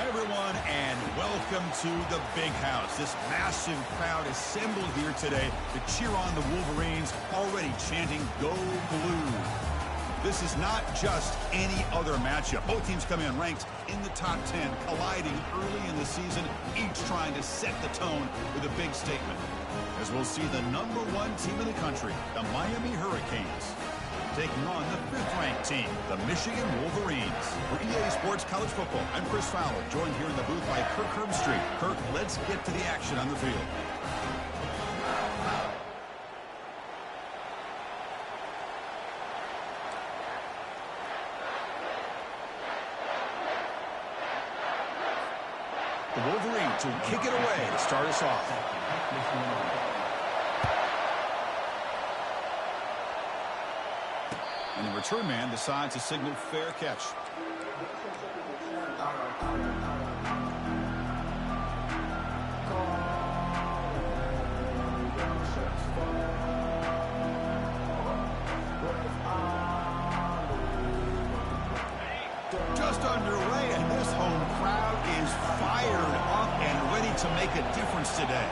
everyone, and welcome to the Big House. This massive crowd assembled here today to cheer on the Wolverines, already chanting, "Go Blue." This is not just any other matchup. Both teams come in ranked in the top 10, colliding early in the season, each trying to set the tone with a big statement. As we'll see the #1 team in the country, the Miami Hurricanes, taking on the 5th-ranked team, the Michigan Wolverines. For EA Sports College Football, I'm Chris Fowler, joined here in the booth by Kirk Herbstreit. Kirk, let's get to the action on the field. The Wolverines will kick it away to start us off. And the return man decides to signal fair catch. Just underway, and this home crowd is fired up and ready to make a difference today.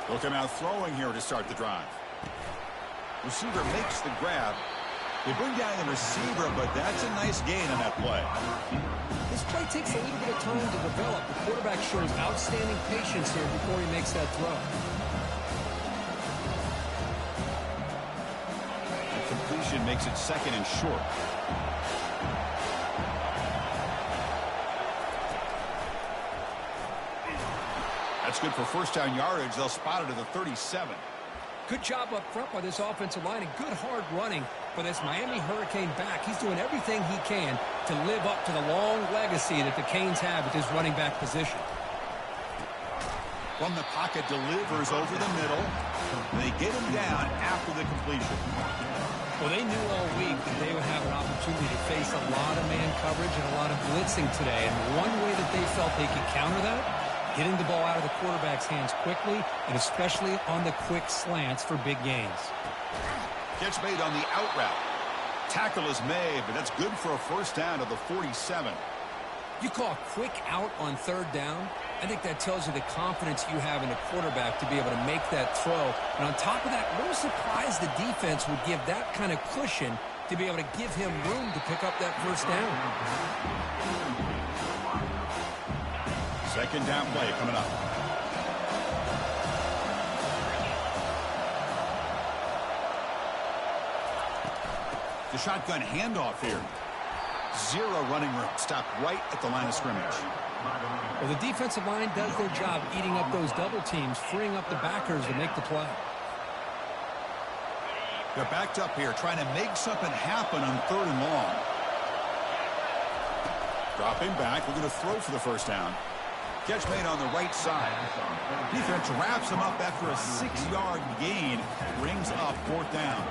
They'll come out throwing here to start the drive. Receiver makes the grab. They bring down the receiver, but that's a nice gain on that play. This play takes a little bit of time to develop. The quarterback shows outstanding patience here before he makes that throw. The completion makes it 2nd and short. That's good for first down yardage. They'll spot it at the 37. Good job up front by this offensive line and good hard running for this Miami Hurricane back. He's doing everything he can to live up to the long legacy that the Canes have with his running back position. From the pocket, delivers over the middle. They get him down after the completion. Well, they knew all week that they would have an opportunity to face a lot of man coverage and a lot of blitzing today. And one way that they felt they could counter that, getting the ball out of the quarterback's hands quickly, and especially on the quick slants for big gains. Catch made on the out route. Tackle is made, but that's good for a first down to the 47. You call a quick out on 3rd down. I think that tells you the confidence you have in a quarterback to be able to make that throw. And on top of that, no surprise the defense would give that kind of cushion to be able to give him room to pick up that first down. 2nd down play coming up. The shotgun handoff here. 0 running room. Stopped right at the line of scrimmage. Well, the defensive line does their job eating up those double teams, freeing up the backers to make the play. They're backed up here, trying to make something happen on 3rd and long. Dropping back. We're going to throw for the first down. Catch made on the right side. Defense wraps him up after a 6-yard gain. Brings up 4th down.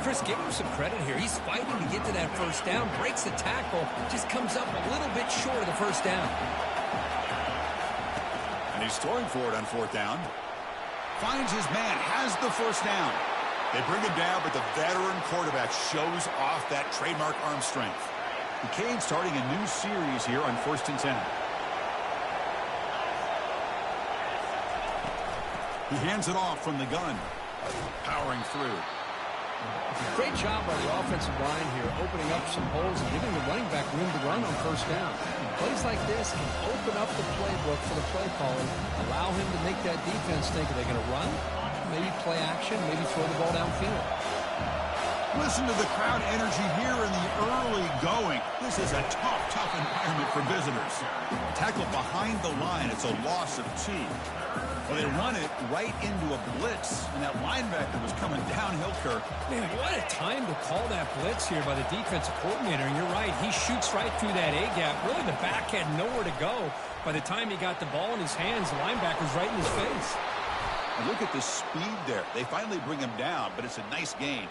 Chris, give him some credit here. He's fighting to get to that first down, breaks the tackle, just comes up a little bit short of the first down. And he's throwing for it on 4th down. Finds his man, has the first down. They bring him down, but the veteran quarterback shows off that trademark arm strength. The Canes starting a new series here on 1st and 10. He hands it off from the gun. Powering through. Great job by the offensive line here, opening up some holes and giving the running back room to run on first down. Plays like this can open up the playbook for the play caller, allow him to make that defense think, are they going to run? Maybe play action, maybe throw the ball downfield. Listen to the crowd energy here in the early going. This is a tough environment for visitors. Tackle behind the line. It's a loss of 2. Well, they run it right into a blitz, and that linebacker was coming downhill, Kirk. Man, what a time to call that blitz here by the defensive coordinator. And you're right, he shoots right through that A-gap. Really, the back had nowhere to go. By the time he got the ball in his hands, the linebacker's right in his face. And look at the speed there. They finally bring him down, but it's a nice gain.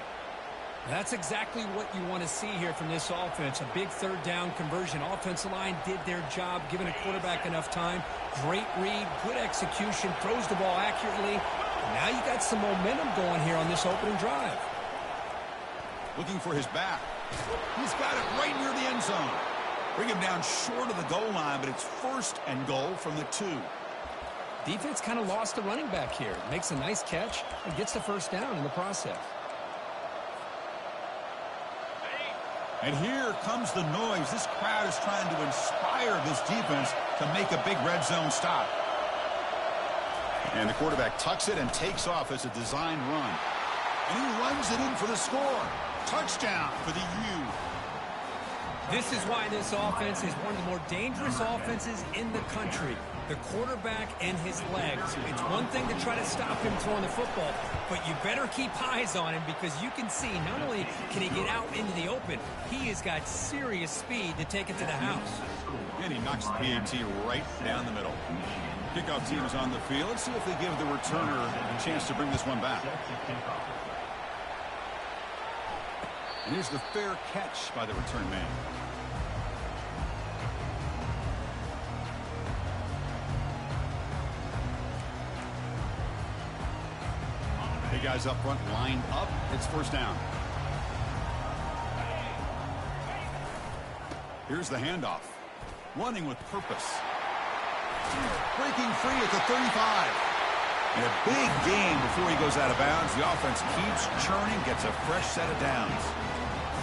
That's exactly what you want to see here from this offense. A big third down conversion. Offensive line did their job, giving a quarterback enough time. Great read, good execution, throws the ball accurately. And now you got some momentum going here on this opening drive. Looking for his back. He's got it right near the end zone. Bring him down short of the goal line, but it's first and goal from the 2. Defense kind of lost the running back here. Makes a nice catch and gets the first down in the process. And here comes the noise. This crowd is trying to inspire this defense to make a big red zone stop. And the quarterback tucks it and takes off as a design run. And he runs it in for the score. Touchdown for the U. This is why this offense is one of the more dangerous offenses in the country. The quarterback and his legs. It's one thing to try to stop him throwing the football, but you better keep eyes on him because you can see not only can he get out into the open, he has got serious speed to take it to the house. And he knocks the PAT right down the middle. Kickoff team is on the field. Let's see if they give the returner a chance to bring this one back. And here's the fair catch by the return man. The guys up front line up. It's first down. Here's the handoff. Running with purpose. Breaking free at the 35. And a big gain before he goes out of bounds. The offense keeps churning, gets a fresh set of downs.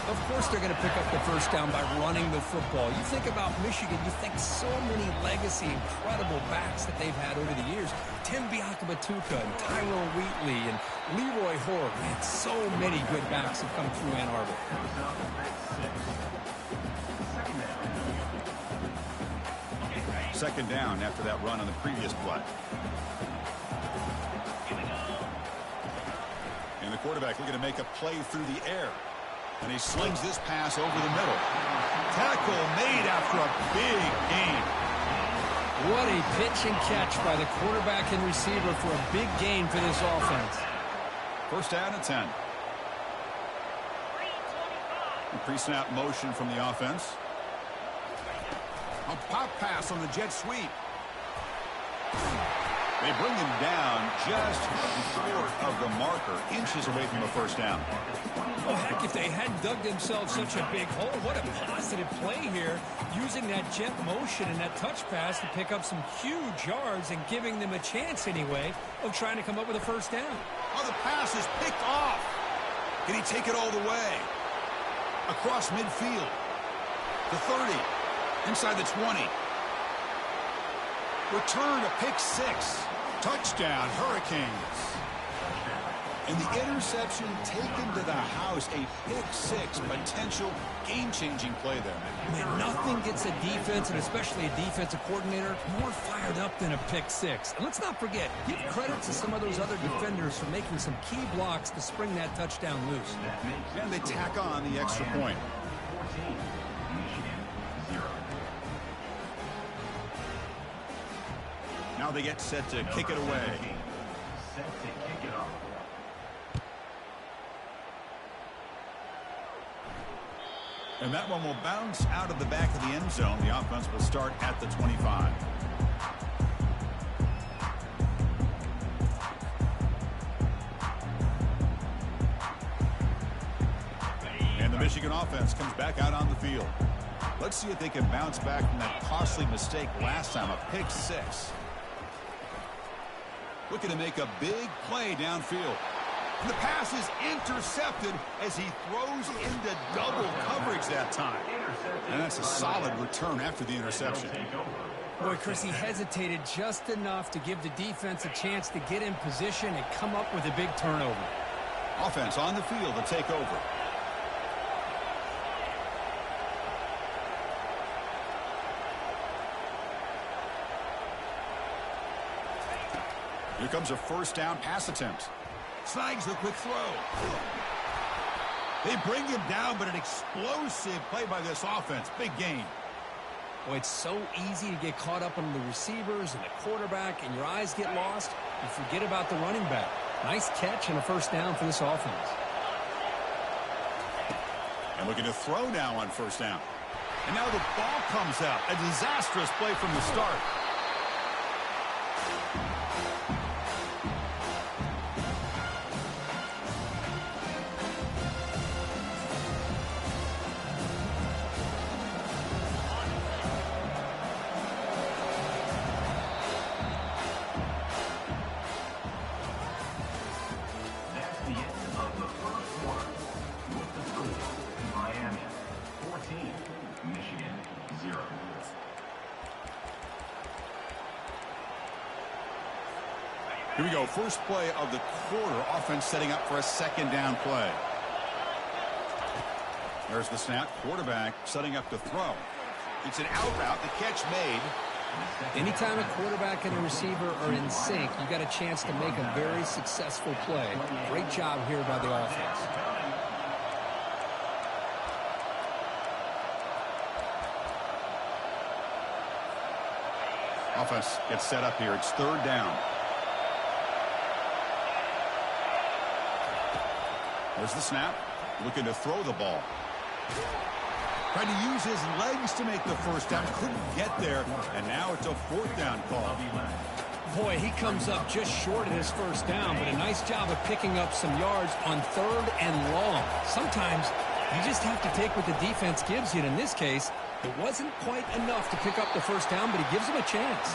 Of course they're going to pick up the first down by running the football. You think about Michigan, you think so many legacy, incredible backs that they've had over the years. Tim Biakabatuka and Tyrone Wheatley and Leroy Hoare. Man, so many good backs have come through Ann Arbor. Second down after that run on the previous play. And the quarterback looking to make a play through the air. And he slings this pass over the middle. Tackle made after a big gain. What a pitch and catch by the quarterback and receiver for a big gain for this offense. First down and 10. Pre-snap motion from the offense. A pop pass on the jet sweep. They bring him down just short of the marker, inches away from a first down. Well, heck, if they hadn't dug themselves such a big hole, what a positive play here, using that jet motion and that touch pass to pick up some huge yards and giving them a chance anyway of trying to come up with a first down. Oh, the pass is picked off. Can he take it all the way? Across midfield. The 30. Inside the 20. Return to pick 6. Touchdown, Hurricanes. And the interception taken to the house. A pick 6, potential game-changing play there. Man, nothing gets a defense, and especially a defensive coordinator, more fired up than a pick 6. And let's not forget, give credit to some of those other defenders for making some key blocks to spring that touchdown loose. And they tack on the extra point. Now they get set to kick it away. And that one will bounce out of the back of the end zone. The offense will start at the 25. And the Michigan offense comes back out on the field. Let's see if they can bounce back from that costly mistake last time, a pick 6. Looking to make a big play downfield. And the pass is intercepted as he throws into double coverage that time. And that's a solid return after the interception. Boy, Chris, he hesitated just enough to give the defense a chance to get in position and come up with a big turnover. Offense on the field to take over. Here comes a first down pass attempt. Snags the quick throw. They bring him down, but an explosive play by this offense. Big gain. Boy, it's so easy to get caught up on the receivers and the quarterback, and your eyes get lost. You forget about the running back. Nice catch and a first down for this offense. And looking to throw now on first down. And now the ball comes out. A disastrous play from the start. Here we go. First play of the quarter. Offense setting up for a second down play. There's the snap. Quarterback setting up to throw. It's an out route. The catch made. Anytime a quarterback and a receiver are in sync, you got a chance to make a very successful play. Great job here by the offense. Offense gets set up here. It's third down. There's the snap. Looking to throw the ball. Tried to use his legs to make the first down. Couldn't get there. And now it's a fourth down call. Boy, he comes up just short of his first down, but a nice job of picking up some yards on third and long. Sometimes you just have to take what the defense gives you. And in this case, it wasn't quite enough to pick up the first down, but he gives him a chance.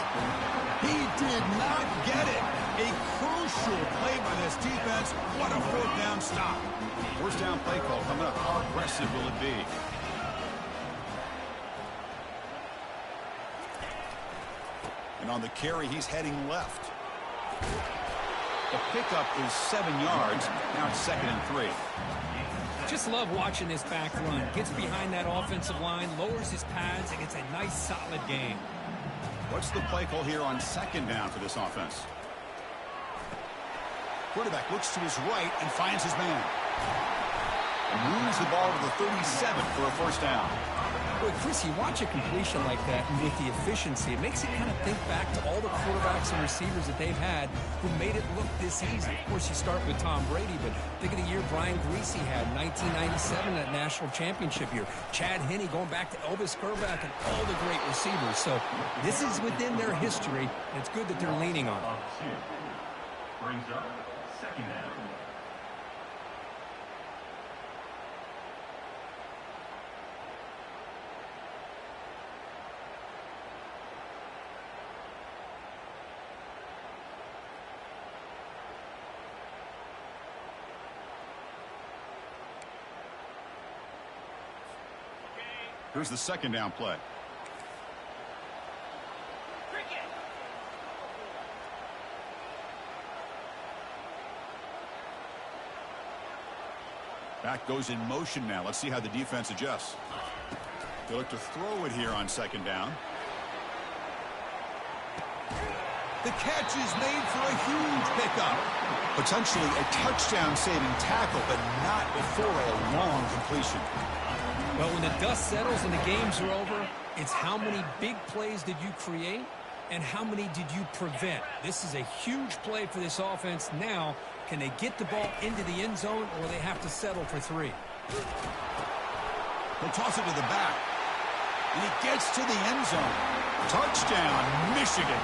He did not get it. A crucial play by this defense. What a fourth down stop. First down play call coming up. How aggressive will it be? And on the carry, he's heading left. The pickup is 7 yards. Now it's 2nd and 3. Just love watching this back run. Gets behind that offensive line, lowers his pads, and gets a nice solid gain. What's the play call here on second down for this offense? Quarterback looks to his right and finds his man. And moves the ball to the 37 for a first down. Boy, Chris, you watch a completion like that, and with the efficiency, it makes you kind of think back to all the quarterbacks and receivers that they've had who made it look this easy. Of course, you start with Tom Brady, but think of the year Brian Griese had, 1997, that national championship year. Chad Henne going back to Elvis Grbac and all the great receivers. So this is within their history, and it's good that they're leaning on it. Brings up second down. Here's the second down play. Back goes in motion now. Let's see how the defense adjusts. They look to throw it here on second down. The catch is made for a huge pickup. Potentially a touchdown-saving tackle, but not before a long completion. Well, when the dust settles and the games are over, it's how many big plays did you create and how many did you prevent. This is a huge play for this offense. Now, can they get the ball into the end zone or they have to settle for 3? He'll toss it to the back. And he gets to the end zone. Touchdown, Michigan.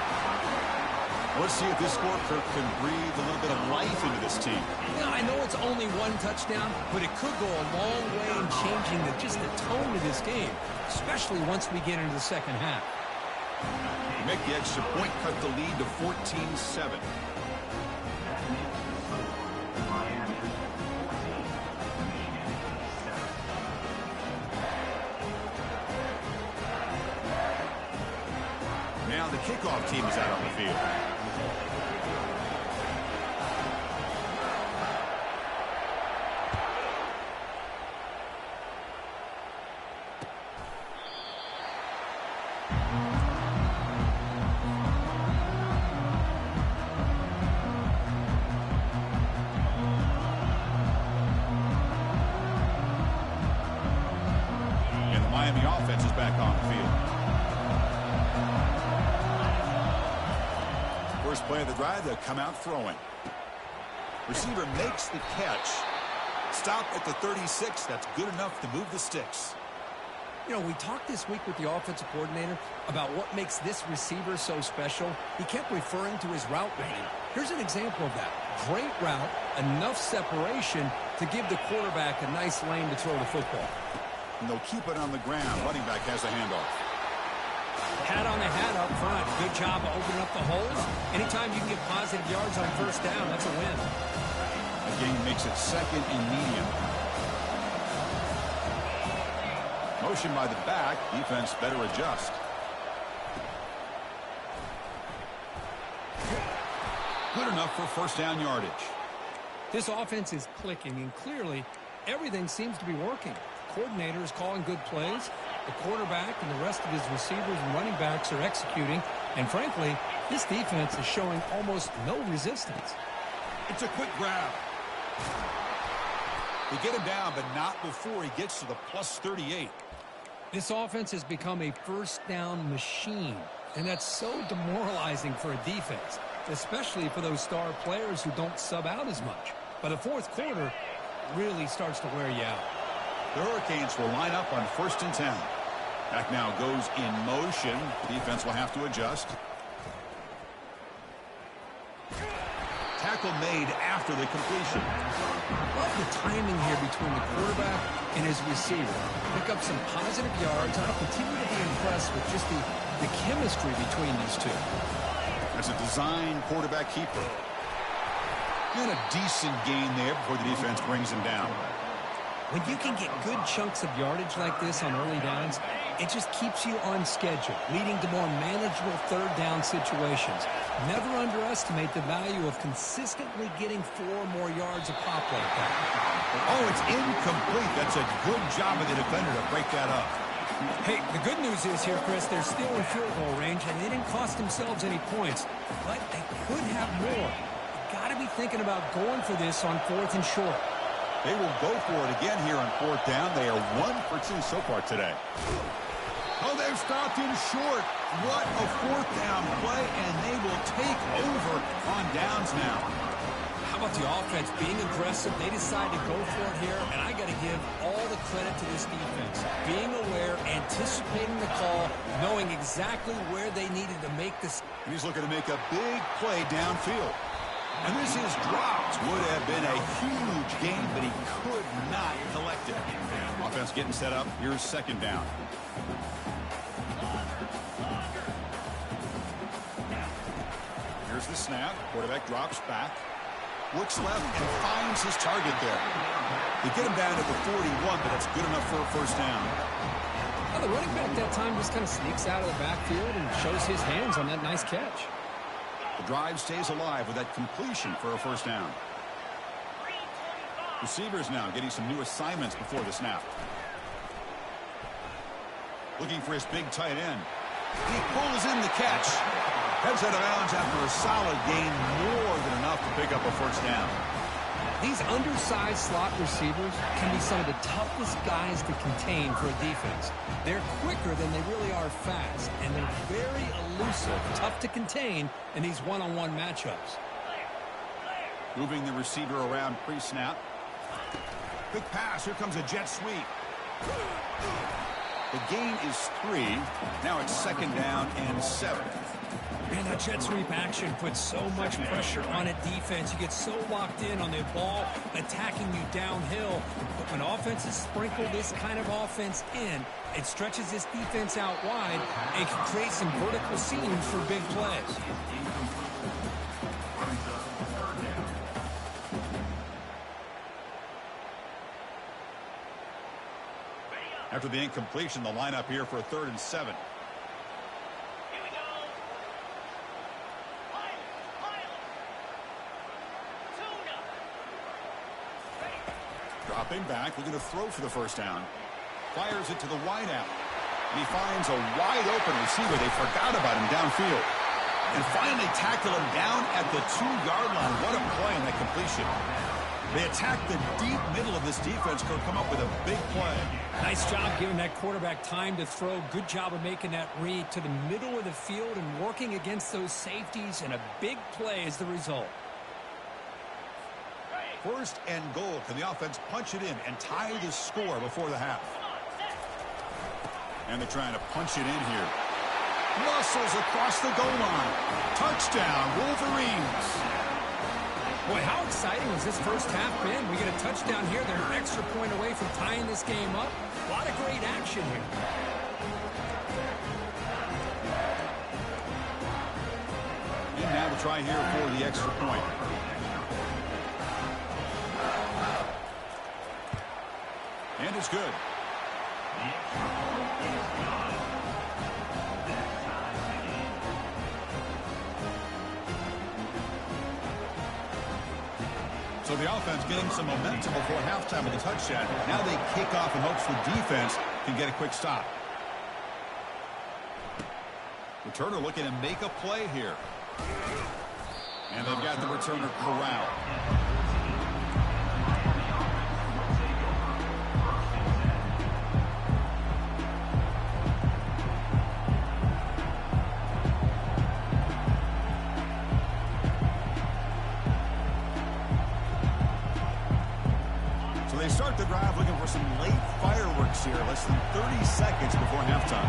Let's see if this score can breathe a little bit of life into this team. Yeah, I know it's only one touchdown, but it could go a long way in changing just the tone of this game, especially once we get into the second half. They make the extra point, cut the lead to 14-7. Now the kickoff team is out on the field. And the Miami offense is back on the field. First play of the drive, they'll come out throwing. Receiver makes the catch. Stop at the 36. That's good enough to move the sticks. You know, we talked this week with the offensive coordinator about what makes this receiver so special. He kept referring to his route running. Here's an example of that. Great route, enough separation to give the quarterback a nice lane to throw the football. And they'll keep it on the ground. Running back has a handoff. Hat on the hat up front. Good job of opening up the holes. Anytime you can get positive yards on first down, that's a win. The game makes it second and medium. Motion by the back. Defense better adjust. Good enough for first down yardage. This offense is clicking, and clearly everything seems to be working. The coordinator is calling good plays. The quarterback and the rest of his receivers and running backs are executing. And frankly, this defense is showing almost no resistance. It's a quick grab. They get him down, but not before he gets to the plus 38. This offense has become a first down machine, and that's so demoralizing for a defense, especially for those star players who don't sub out as much. By the fourth quarter, really starts to wear you out. The Hurricanes will line up on 1st and 10. Back now goes in motion. The defense will have to adjust. Tackle made after the completion. Love the timing here between the quarterback and his receiver. Pick up some positive yards. I'll continue to be impressed with just the chemistry between these two. That's a design quarterback keeper. And a decent gain there before the defense brings him down. When you can get good chunks of yardage like this on early downs, it just keeps you on schedule, leading to more manageable third down situations. Never underestimate the value of consistently getting 4 more yards a pop like that. Oh, it's incomplete. That's a good job of the defender to break that up. Hey, the good news is here, Chris, they're still in field goal range, and they didn't cost themselves any points, but they could have more. You got to be thinking about going for this on 4th and short. They will go for it again here on 4th down. They are 1 for 2 so far today. Oh, they've stopped him short. What a 4th down play, and they will take over on downs now. How about the offense being aggressive? They decide to go for it here, and I got to give all the credit to this defense. Being aware, anticipating the call, knowing exactly where they needed to make this. He's looking to make a big play downfield. And this is dropped. Would have been a huge gain, but he could not collect it. Offense getting set up. Here's 2nd down. Here's the snap. Quarterback drops back. Looks left and finds his target there. They get him down to the 41, but that's good enough for a first down. Well, the running back that time just kind of sneaks out of the backfield and shows his hands on that nice catch. The drive stays alive with that completion for a first down. Receivers now getting some new assignments before the snap. Looking for his big tight end. He pulls in the catch. Heads out of bounds after a solid gain, more than enough to pick up a first down. These undersized slot receivers can be some of the toughest guys to contain for a defense. They're quicker than they really are fast, and they're very elusive, tough to contain in these one-on-one matchups. Moving the receiver around pre-snap. Quick pass. Here comes a jet sweep. The gain is 3. Now it's 2nd down and 7. Man, that jet sweep action puts so much pressure on a defense. You get so locked in on the ball attacking you downhill. But when offenses sprinkle this kind of offense in, it stretches this defense out wide and can create some vertical seams for big plays. After the incompletion, the lineup here for a 3rd and 7. Dropping back, looking to throw for the first down. Fires it to the wide out. And he finds a wide open receiver. They forgot about him downfield. And finally tackle him down at the 2-yard line. What a play in that completion. They attack the deep middle of this defense, could come up with a big play. Nice job giving that quarterback time to throw. Good job of making that read to the middle of the field and working against those safeties, and a big play is the result. First and goal. Can the offense punch it in and tie the score before the half? And they're trying to punch it in here. Muscles across the goal line. Touchdown, Wolverines. Boy, how exciting has this first half been? We get a touchdown here. They're an extra point away from tying this game up. A lot of great action here. And now to try here for the extra point. And it's good. So the offense getting some momentum before halftime with a touchdown. Now they kick off in hopes the defense can get a quick stop. Returner looking to make a play here. And they've got the returner corralled. They start the drive looking for some late fireworks here, less than 30 seconds before halftime.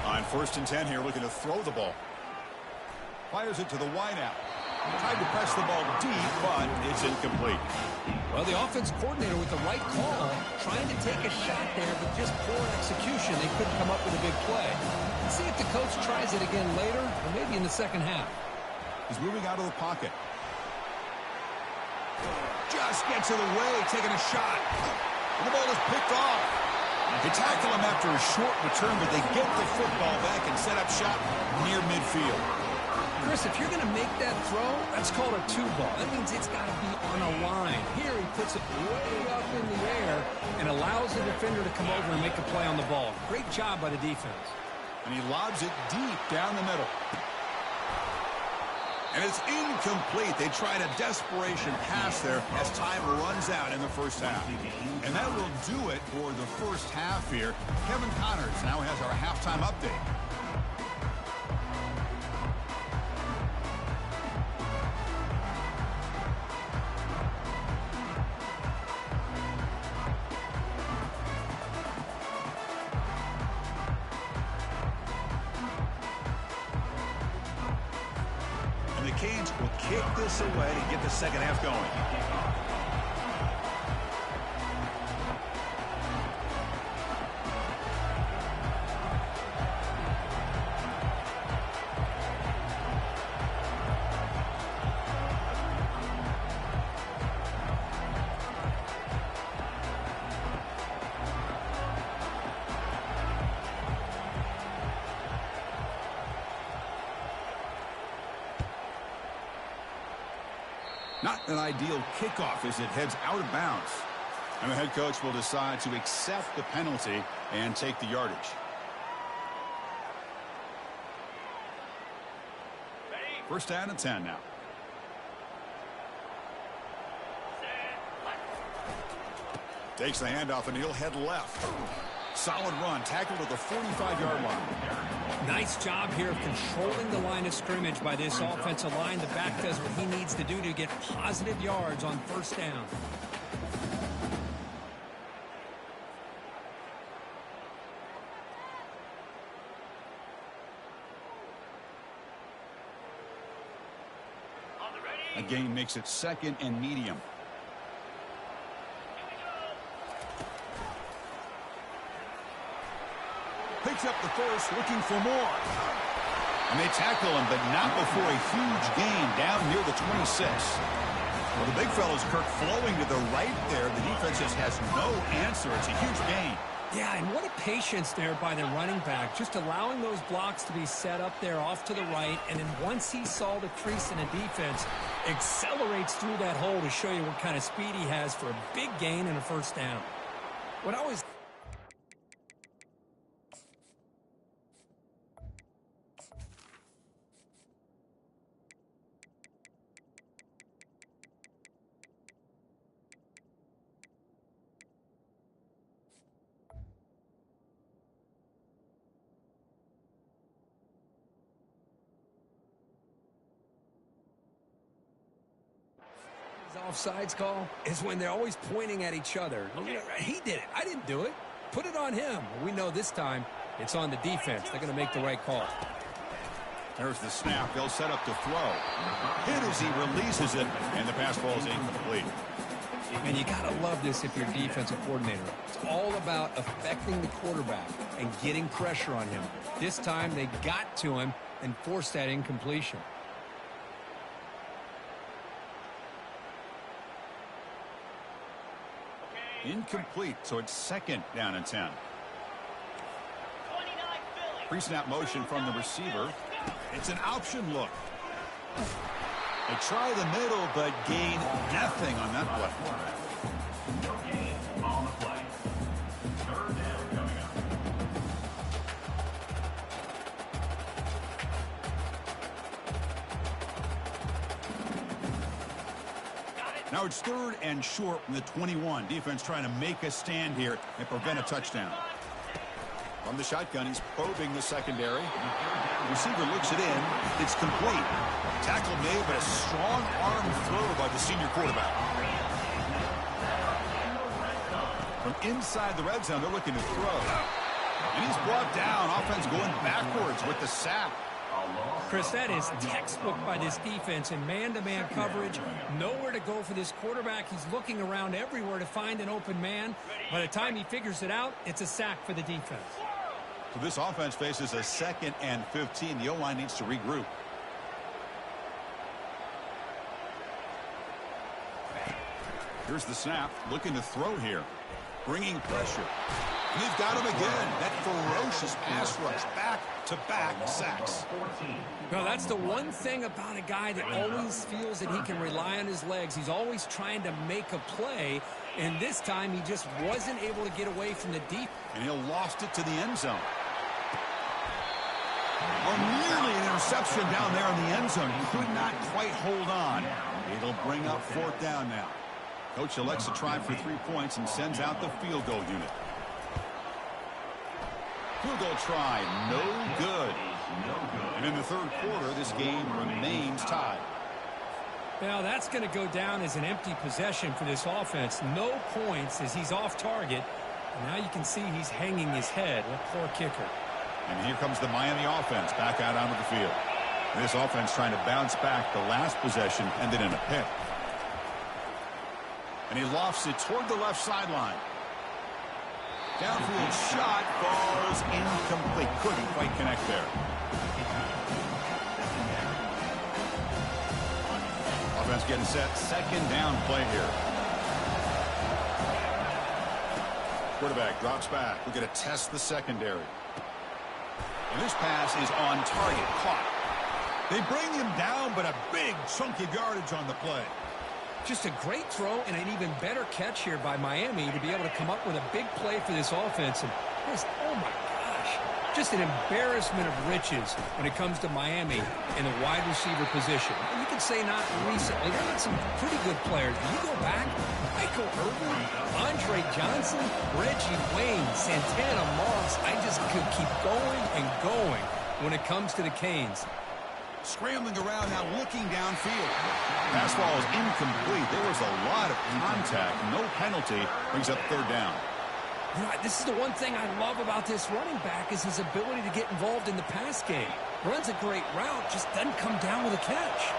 On 1st and 10 here, looking to throw the ball. Fires it to the wideout. Tried to press the ball deep, but it's incomplete. Well, the offense coordinator with the right call, trying to take a shot there, but just poor execution. They couldn't come up with a big play. Let's see if the coach tries it again later, or maybe in the second half. He's moving out of the pocket. Just gets in the way, taking a shot. And the ball is picked off. They tackle him after a short return, but they get the football back and set up shop near midfield. Chris, if you're going to make that throw, that's called a two ball. That means it's got to be on a line. Here he puts it way up in the air and allows the defender to come over and make a play on the ball. Great job by the defense. And he lobs it deep down the middle. And it's incomplete. They tried a desperation pass there as time runs out in the first half. And that will do it for the first half here. Kevin Connors now has our halftime update. Canes will kick this away to get the second half going. Not an ideal kickoff as it heads out of bounds. And the head coach will decide to accept the penalty and take the yardage. First down and 10 now. Takes the handoff and he'll head left. Solid run, tackled at the 45-yard line. Nice job here of controlling the line of scrimmage by this offensive line. The back does what he needs to do to get positive yards on first down. A gain makes it 2nd and medium. Picks up the first, looking for more. And they tackle him, but not before a huge gain down near the 26. Well, the big fellow's Kirk flowing to the right there. The defense just has no answer. It's a huge gain. Yeah, and what a patience there by the running back. Just allowing those blocks to be set up there off to the right. And then once he saw the crease in the defense, accelerates through that hole to show you what kind of speed he has for a big gain and a first down. What I always... sides call is when they're always pointing at each other. He did it. I didn't do it. Put it on him. We know this time it's on the defense. They're going to make the right call. There's the snap. They'll set up to throw. Hit as he releases it, and the pass falls incomplete. And you got to love this if you're a defensive coordinator. It's all about affecting the quarterback and getting pressure on him. This time they got to him and forced that incompletion. Incomplete, so it's 2nd down and 10. Pre-snap motion from the receiver. It's an option look. They try the middle, but gain nothing on that play. No gain on the play. 3rd down coming up. Now it's 3rd and short from the 21. Defense trying to make a stand here and prevent a touchdown. From the shotgun, he's probing the secondary. The receiver looks it in. It's complete. Tackle made, but a strong arm throw by the senior quarterback. From inside the red zone, they're looking to throw. And he's brought down. Offense going backwards with the sack. Chris, that is textbook by this defense in man-to-man coverage. Nowhere to go for this quarterback. He's looking around everywhere to find an open man. By the time he figures it out, it's a sack for the defense. So this offense faces a 2nd and 15. The O-line needs to regroup. Here's the snap. Looking to throw here. Bringing pressure. And he's got him again. That ferocious pass rush. Back-to-back sacks. Well, that's the one thing about a guy that always feels that he can rely on his legs. He's always trying to make a play. And this time he just wasn't able to get away from the deep. And he lost it to the end zone. Oh, nearly an interception down there in the end zone. Could not quite hold on. It'll bring up 4th down now. Coach elects to try for 3 points and sends out the field goal unit. Field goal try, no good. And in the 3rd quarter, this game remains tied. Well, that's going to go down as an empty possession for this offense. No points as he's off target. And now you can see he's hanging his head. What poor kicker. And here comes the Miami offense back out onto the field. And this offense trying to bounce back. The last possession ended in a pick. And he lofts it toward the left sideline. Downfield shot falls incomplete. Couldn't quite connect there. Offense getting set. 2nd down play here. Quarterback drops back. We're going to test the secondary. And this pass is on target. Caught. They bring him down, but a big chunk of yardage on the play. Just a great throw and an even better catch here by Miami to be able to come up with a big play for this offense. And just, oh my gosh, just an embarrassment of riches when it comes to Miami in the wide receiver position. And you can say not recently. They've got some pretty good players. But you go back, Michael Irvin, Andre Johnson, Reggie Wayne, Santana Moss. I just could keep going and going when it comes to the Canes. Scrambling around now, looking downfield. Pass ball is incomplete. There was a lot of contact. No penalty. Brings up 3rd down. You know, this is the one thing I love about this running back is his ability to get involved in the pass game. Runs a great route, just doesn't come down with a catch.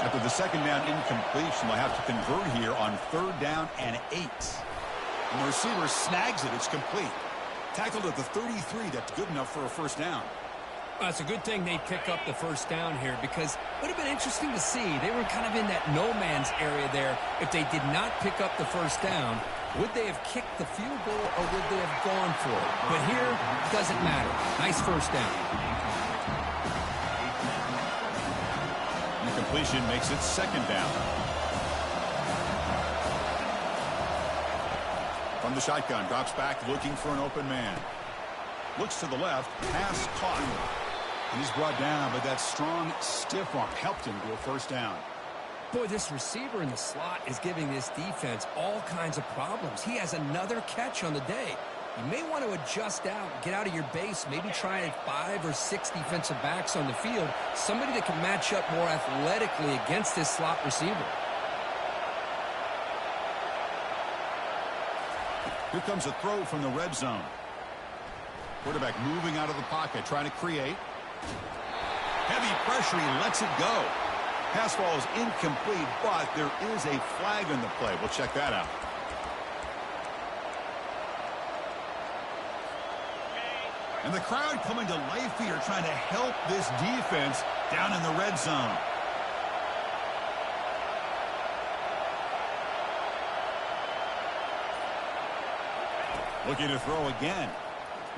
After the 2nd down incompletion, they'll have to convert here on 3rd down and 8. And the receiver snags it. It's complete. Tackled at the 33. That's good enough for a 1st down. Well, it's a good thing they pick up the 1st down here because it would have been interesting to see. They were kind of in that no man's area there. If they did not pick up the 1st down, would they have kicked the field goal or would they have gone for it? But here, it doesn't matter. Nice 1st down. And the completion makes it 2nd down. From the shotgun, drops back, looking for an open man. Looks to the left, pass caught. And he's brought down, but that strong, stiff arm helped him to a 1st down. Boy, this receiver in the slot is giving this defense all kinds of problems. He has another catch on the day. You may want to adjust out, get out of your base, maybe try 5 or 6 defensive backs on the field, somebody that can match up more athletically against this slot receiver. Here comes a throw from the red zone. Quarterback moving out of the pocket, trying to create. Heavy pressure, he lets it go. Pass ball is incomplete, but there is a flag in the play. We'll check that out. And the crowd coming to life here, trying to help this defense down in the red zone. Looking to throw again.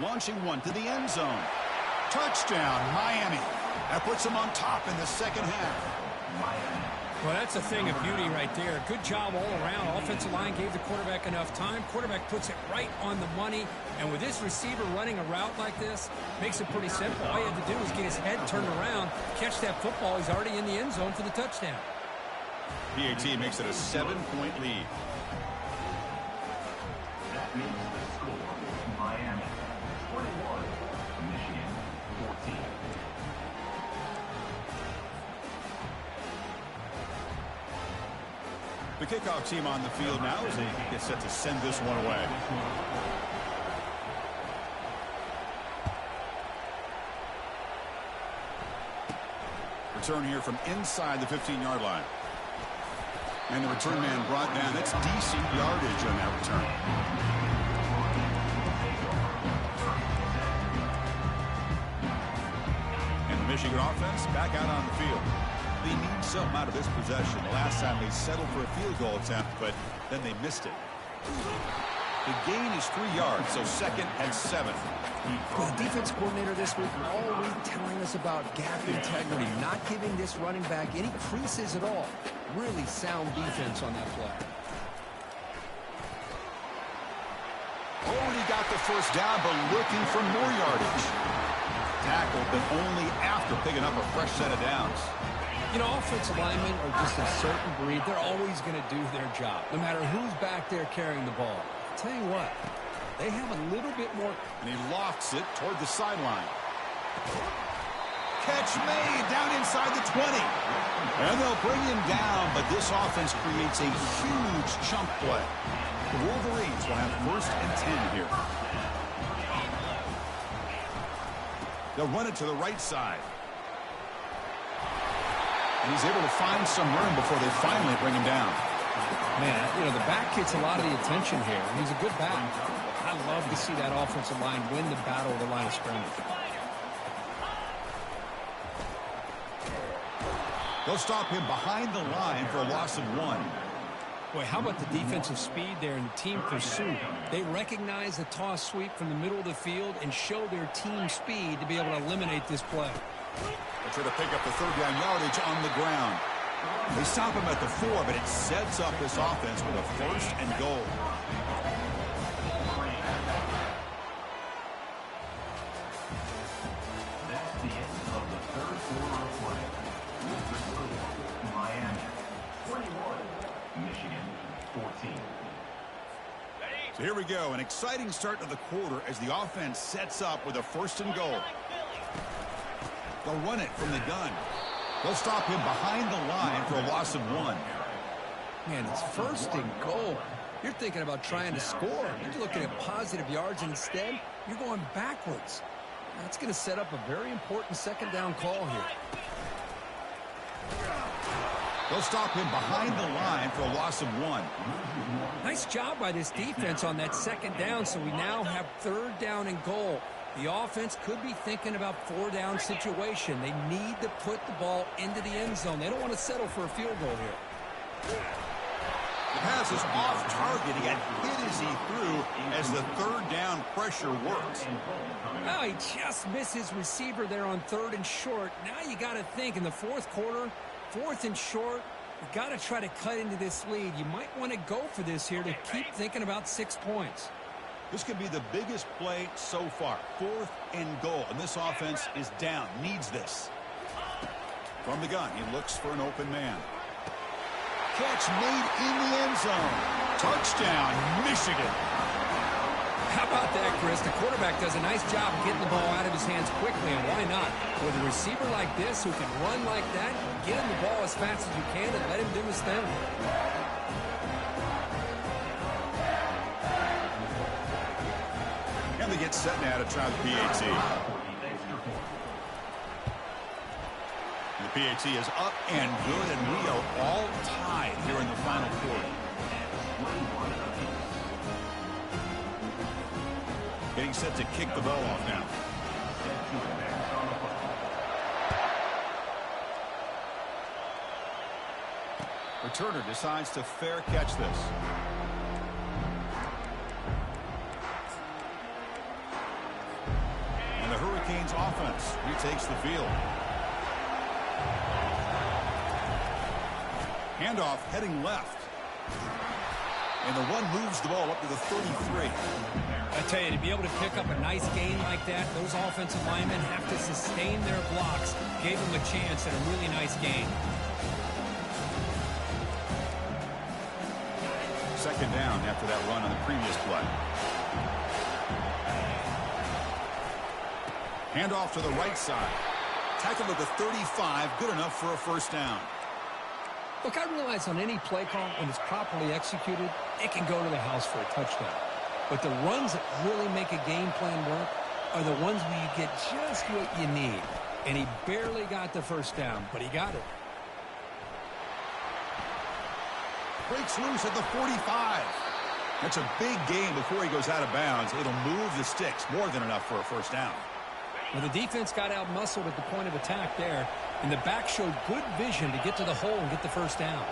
Launching one to the end zone. Touchdown, Miami. That puts them on top in the second half. Well, that's a thing of beauty right there. Good job all around. Offensive line gave the quarterback enough time. Quarterback puts it right on the money. And with this receiver running a route like this, makes it pretty simple. All you have to do is get his head turned around, catch that football. He's already in the end zone for the touchdown. PAT makes it a 7-point lead. That is the score. Miami 21, Michigan 14. The kickoff team on the field now as they get set to send this one away. Return here from inside the 15-yard line. And the return man brought down. That's decent yardage on that return. And the Michigan offense back out on the field. They need something out of this possession. The last time they settled for a field goal attempt, but then they missed it. The gain is 3 yards, so 2nd and 7. The defense coordinator this week always telling us about gap integrity, not giving this running back any creases at all. Really sound defense on that play. Already got the first down, but looking for more yardage. Tackled, but only after picking up a fresh set of downs. You know, offensive linemen are just a certain breed. They're always going to do their job, no matter who's back there carrying the ball. I'll tell you what, they have a little bit more. And he lofts it toward the sideline. Catch made down inside the 20. And they'll bring him down, but this offense creates a huge chunk play. The Wolverines will have 1st and 10 here. They'll run it to the right side. And he's able to find some room before they finally bring him down. Man, you know, the back gets a lot of the attention here. He's a good back. I love to see that offensive line win the battle of the line of scrimmage. They'll stop him behind the line for a loss of 1. Boy, how about the defensive speed there and the team pursuit? They recognize the toss sweep from the middle of the field and show their team speed to be able to eliminate this play. They try to pick up the 3rd down yardage on the ground. They stop him at the 4, but it sets up this offense with a 1st and goal. That's the end of the 3rd quarter of play. With the score, Miami 21, Michigan 14. So here we go, an exciting start to the quarter as the offense sets up with a 1st and goal. They'll run it from the gun. They'll stop him behind the line for a loss of 1. Man, it's 1st and goal. You're thinking about trying to score. You're looking at positive yards, and instead, you're going backwards. That's going to set up a very important 2nd down call here. They'll stop him behind the line for a loss of 1. Nice job by this defense on that 2nd down, so we now have 3rd down and goal. The offense could be thinking about 4-down situation. They need to put the ball into the end zone. They don't want to settle for a field goal here. The pass is off target. He got hit as he threw as the 3rd down pressure works. Oh, he just missed his receiver there on 3rd and short. Now you got to think in the 4th quarter, 4th and short, you got to try to cut into this lead. You might want to go for this here to keep thinking about 6 points. This could be the biggest play so far. 4th and goal, and this offense is down. Needs this. From the gun, he looks for an open man. Catch made in the end zone. Touchdown, Michigan. How about that, Chris? The quarterback does a nice job of getting the ball out of his hands quickly, and why not? With a receiver like this who can run like that, get him the ball as fast as you can and let him do his thing. get set now to try the PAT. The PAT is up and good, and we are all tied here in the final quarter. Getting set to kick the ball off now. Returner decides to fair catch this. And the Hurricanes offense retakes the field. Handoff heading left. And the one moves the ball up to the 33. I tell you, to be able to pick up a nice gain like that, those offensive linemen have to sustain their blocks. Gave them a chance at a really nice gain. Second down after that run on the previous play. Handoff to the right side. Tackle at the 35, good enough for a first down. Look, I realize on any play call, when it's properly executed, it can go to the house for a touchdown. But the runs that really make a game plan work are the ones where you get just what you need. And he barely got the first down, but he got it. Breaks loose at the 45. That's a big gain before he goes out of bounds. It'll move the sticks, more than enough for a first down. Well, the defense got out-muscled at the point of attack there, and the back showed good vision to get to the hole and get the first down.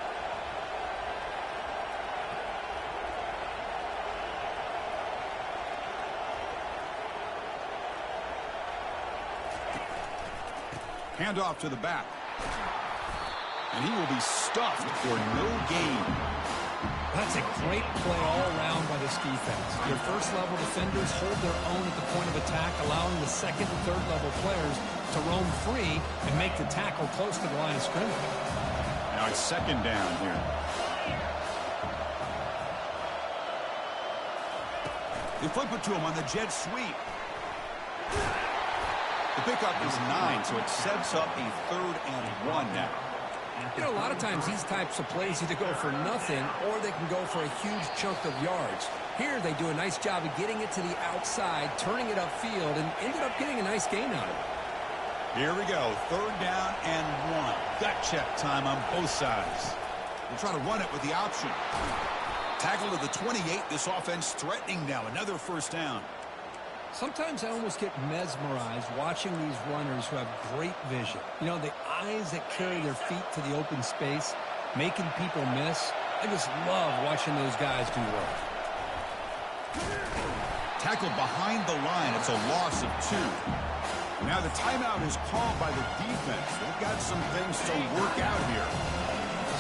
Handoff to the back. And he will be stuffed for no gain. That's a great play all around by this defense. Your first-level defenders hold their own at the point of attack, allowing the second and third-level players to roam free and make the tackle close to the line of scrimmage. Now it's second down here. They flip it to him on the jet sweep. The pickup is 9, so it sets up a 3rd and 1 now. You know, a lot of times these types of plays either go for nothing or they can go for a huge chunk of yards. Here they do a nice job of getting it to the outside, turning it upfield, and ended up getting a nice gain out of it. Here we go. 3rd down and 1. Gut check time on both sides. We'll try to run it with the option. Tackle to the 28. This offense threatening now. Another first down. Sometimes I almost get mesmerized watching these runners who have great vision. You know, the eyes that carry their feet to the open space, making people miss. I just love watching those guys do well. Tackled behind the line. It's a loss of 2. Now the timeout is called by the defense. They've got some things to work out here.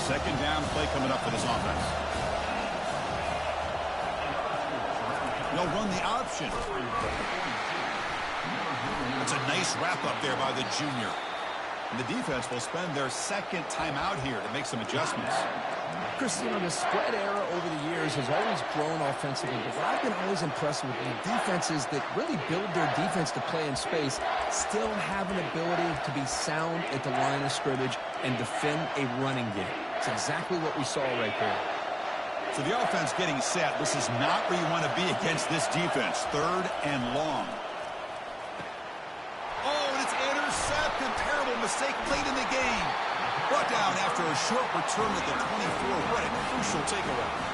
Second down play coming up for this offense. They'll run the option. It's a nice wrap-up there by the junior. And the defense will spend their second timeout here to make some adjustments. Chris, you know, the spread era over the years has always grown offensively, but what I've been always impressed with the defenses that really build their defense to play in space still have an ability to be sound at the line of scrimmage and defend a running game. It's exactly what we saw right there. So the offense getting set. This is not where you want to be against this defense. 3rd and long. Oh, and it's intercepted. Terrible mistake late in the game. Brought down after a short return at the 24. What a crucial takeaway.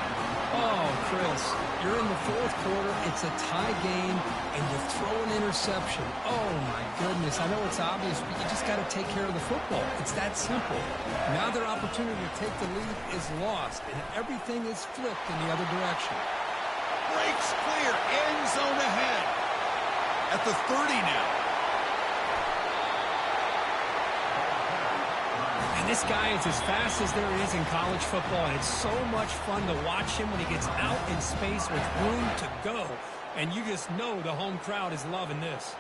Oh, Chris, you're in the 4th quarter. It's a tie game, and you throw an interception. Oh, my goodness. I know it's obvious, but you just got to take care of the football. It's that simple. Now their opportunity to take the lead is lost, and everything is flipped in the other direction. Breaks clear. End zone ahead. At the 30 now. This guy is as fast as there is in college football, and it's so much fun to watch him when he gets out in space with room to go. And you just know the home crowd is loving this.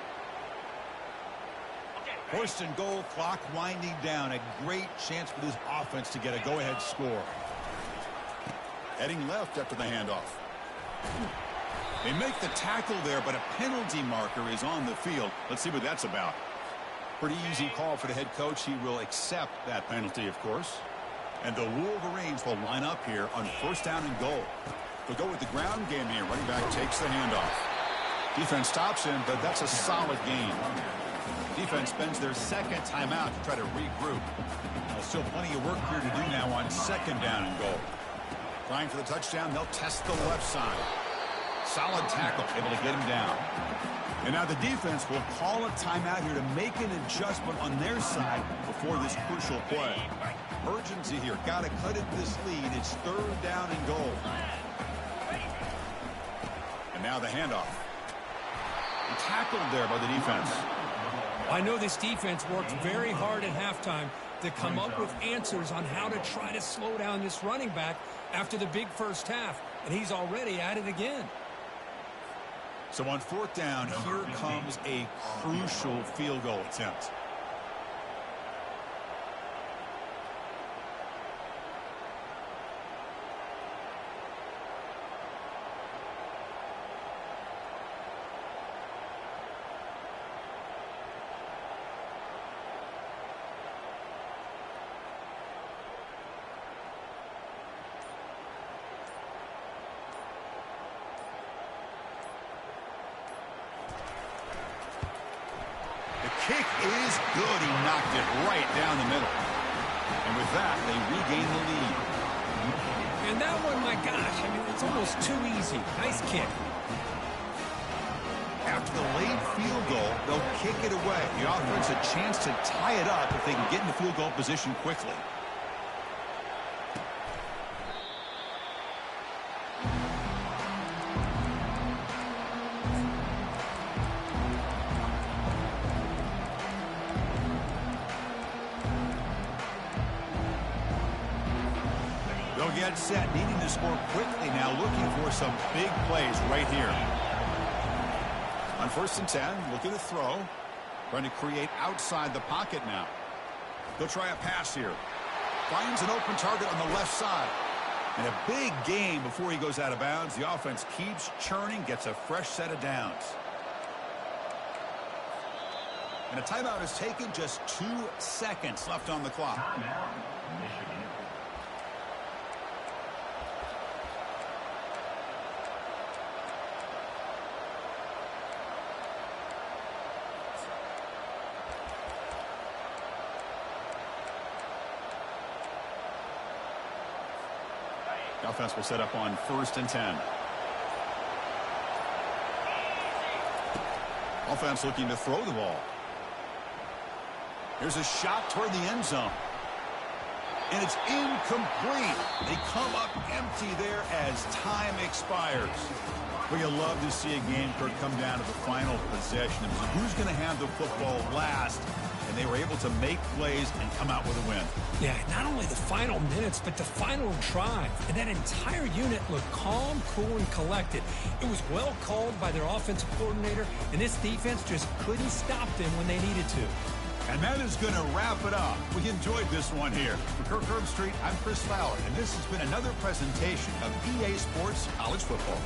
1st and goal, clock winding down. A great chance for this offense to get a go-ahead score. Heading left after the handoff. They make the tackle there, but a penalty marker is on the field. Let's see what that's about. Pretty easy call for the head coach. He will accept that penalty, of course. And the Wolverines will line up here on 1st down and goal. They'll go with the ground game here. Running back takes the handoff. Defense stops him, but that's a solid gain. Defense spends their second timeout to try to regroup. Still plenty of work here to do now on second down and goal. Trying for the touchdown, they'll test the left side. Solid tackle, able to get him down. And now the defense will call a timeout here to make an adjustment on their side before this crucial play. Urgency here, got to cut at this lead. It's third down and goal. And now the handoff. And tackled there by the defense. I know this defense worked very hard at halftime to come up with answers on how to try to slow down this running back after the big first half, and he's already at it again. So on fourth down, here comes a crucial field goal attempt. Kick is good. He knocked it right down the middle. And with that, they regain the lead. And that one, my gosh, I mean, it's almost too easy. Nice kick. After the late field goal, they'll kick it away. The offense a chance to tie it up if they can get in the field goal position quickly. They'll get set, needing to score quickly now, looking for some big plays right here. On 1st and 10, looking to throw. Trying to create outside the pocket now. They'll try a pass here. Finds an open target on the left side. And a big gain before he goes out of bounds. The offense keeps churning, gets a fresh set of downs. And a timeout is taken, just 2 seconds left on the clock. Timeout, Michigan. Offense will set up on 1st and 10. Offense looking to throw the ball. Here's a shot toward the end zone. And it's incomplete. They come up empty there as time expires. But you'll love to see a game come down to the final possession. Who's going to have the football last? And they were able to make plays and come out with a win. Yeah, not only the final minutes, but the final drive. And that entire unit looked calm, cool, and collected. It was well called by their offensive coordinator, and this defense just couldn't stop them when they needed to. And that is going to wrap it up. We enjoyed this one here. For Kirk Herbstreit, I'm Chris Fowler, and this has been another presentation of EA Sports College Football.